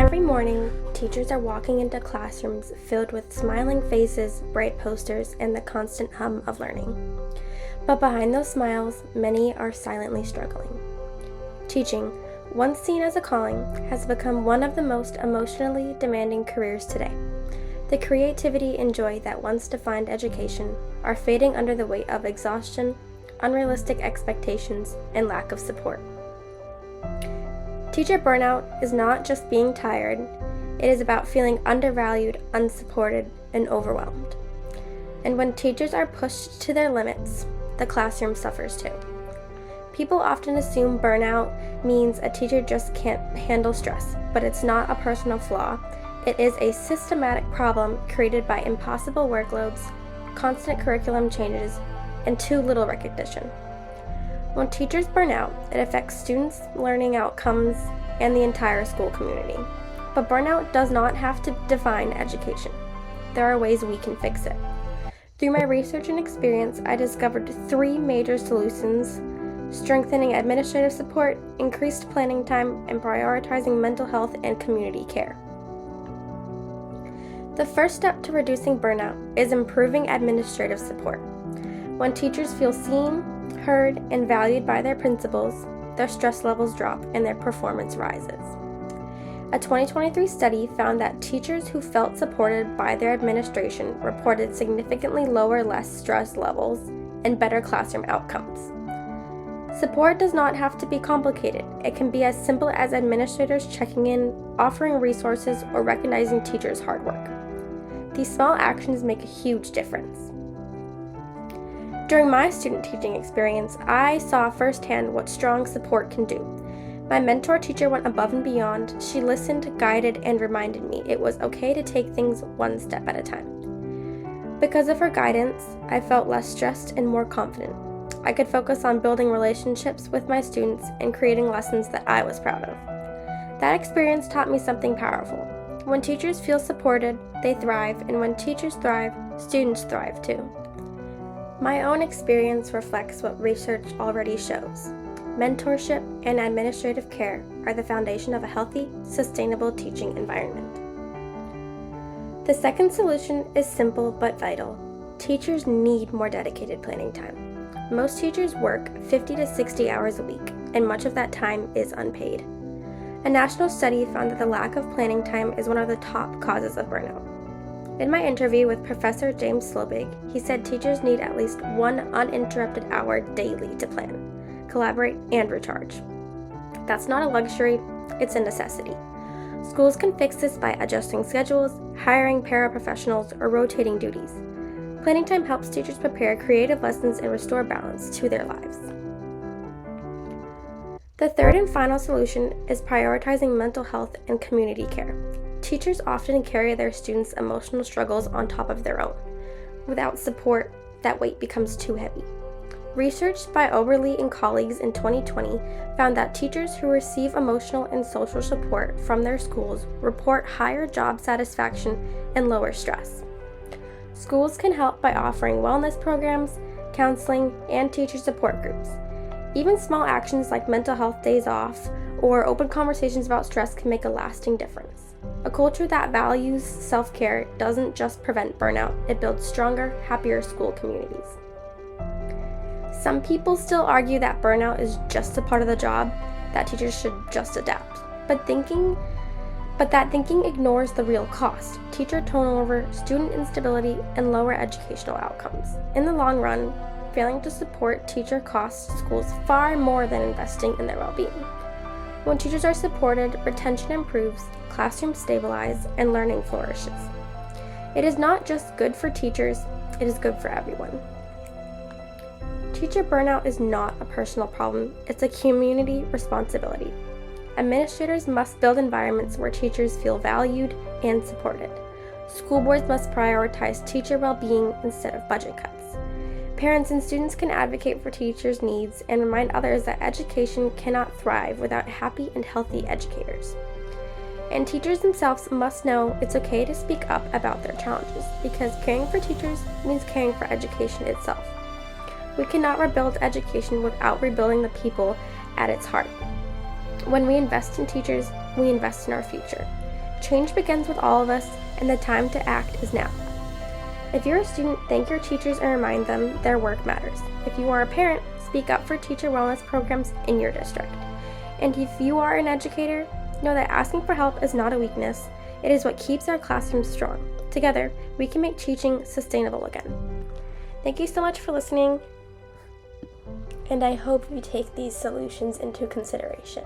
Every morning, teachers are walking into classrooms filled with smiling faces, bright posters, and the constant hum of learning. But behind those smiles, many are silently struggling. Teaching, once seen as a calling, has become one of the most emotionally demanding careers today. The creativity and joy that once defined education are fading under the weight of exhaustion, unrealistic expectations, and lack of support. Teacher burnout is not just being tired, it is about feeling undervalued, unsupported, and overwhelmed. And when teachers are pushed to their limits, the classroom suffers too. People often assume burnout means a teacher just can't handle stress, but it's not a personal flaw. It is a systematic problem created by impossible workloads, constant curriculum changes, and too little recognition. When teachers burn out, it affects students' learning outcomes and the entire school community. But burnout does not have to define education. There are ways we can fix it. Through my research and experience, I discovered 3 major solutions: strengthening administrative support, increased planning time, and prioritizing mental health and community care. The first step to reducing burnout is improving administrative support. When teachers feel seen, heard, and valued by their principals, their stress levels drop and their performance rises. A 2023 study found that teachers who felt supported by their administration reported significantly lower, less stress levels and better classroom outcomes. Support does not have to be complicated. It can be as simple as administrators checking in, offering resources, or recognizing teachers' hard work. These small actions make a huge difference. During my student teaching experience, I saw firsthand what strong support can do. My mentor teacher went above and beyond. She listened, guided, and reminded me it was okay to take things one step at a time. Because of her guidance, I felt less stressed and more confident. I could focus on building relationships with my students and creating lessons that I was proud of. That experience taught me something powerful. When teachers feel supported, they thrive, and when teachers thrive, students thrive too. My own experience reflects what research already shows. Mentorship and administrative care are the foundation of a healthy, sustainable teaching environment. The second solution is simple but vital. Teachers need more dedicated planning time. Most teachers work 50 to 60 hours a week, and much of that time is unpaid. A national study found that the lack of planning time is one of the top causes of burnout. In my interview with Professor James Slobig, he said teachers need at least 1 uninterrupted hour daily to plan, collaborate, and recharge. That's not a luxury, it's a necessity. Schools can fix this by adjusting schedules, hiring paraprofessionals, or rotating duties. Planning time helps teachers prepare creative lessons and restore balance to their lives. The third and final solution is prioritizing mental health and community care. Teachers often carry their students' emotional struggles on top of their own. Without support, that weight becomes too heavy. Research by Oberle and colleagues in 2020 found that teachers who receive emotional and social support from their schools report higher job satisfaction and lower stress. Schools can help by offering wellness programs, counseling, and teacher support groups. Even small actions like mental health days off or open conversations about stress can make a lasting difference. A culture that values self-care doesn't just prevent burnout, it builds stronger, happier school communities. Some people still argue that burnout is just a part of the job, that teachers should just adapt. But that thinking ignores the real cost: teacher turnover, student instability, and lower educational outcomes. In the long run, failing to support teacher costs schools far more than investing in their well-being. When teachers are supported, retention improves, classrooms stabilize, and learning flourishes. It is not just good for teachers, it is good for everyone. Teacher burnout is not a personal problem, it's a community responsibility. Administrators must build environments where teachers feel valued and supported. School boards must prioritize teacher well-being instead of budget cuts. Parents and students can advocate for teachers' needs and remind others that education cannot thrive without happy and healthy educators. And teachers themselves must know it's okay to speak up about their challenges, because caring for teachers means caring for education itself. We cannot rebuild education without rebuilding the people at its heart. When we invest in teachers, we invest in our future. Change begins with all of us, and the time to act is now. If you're a student, thank your teachers and remind them their work matters. If you are a parent, speak up for teacher wellness programs in your district. And if you are an educator, know that asking for help is not a weakness. It is what keeps our classrooms strong. Together, we can make teaching sustainable again. Thank you so much for listening, and I hope you take these solutions into consideration.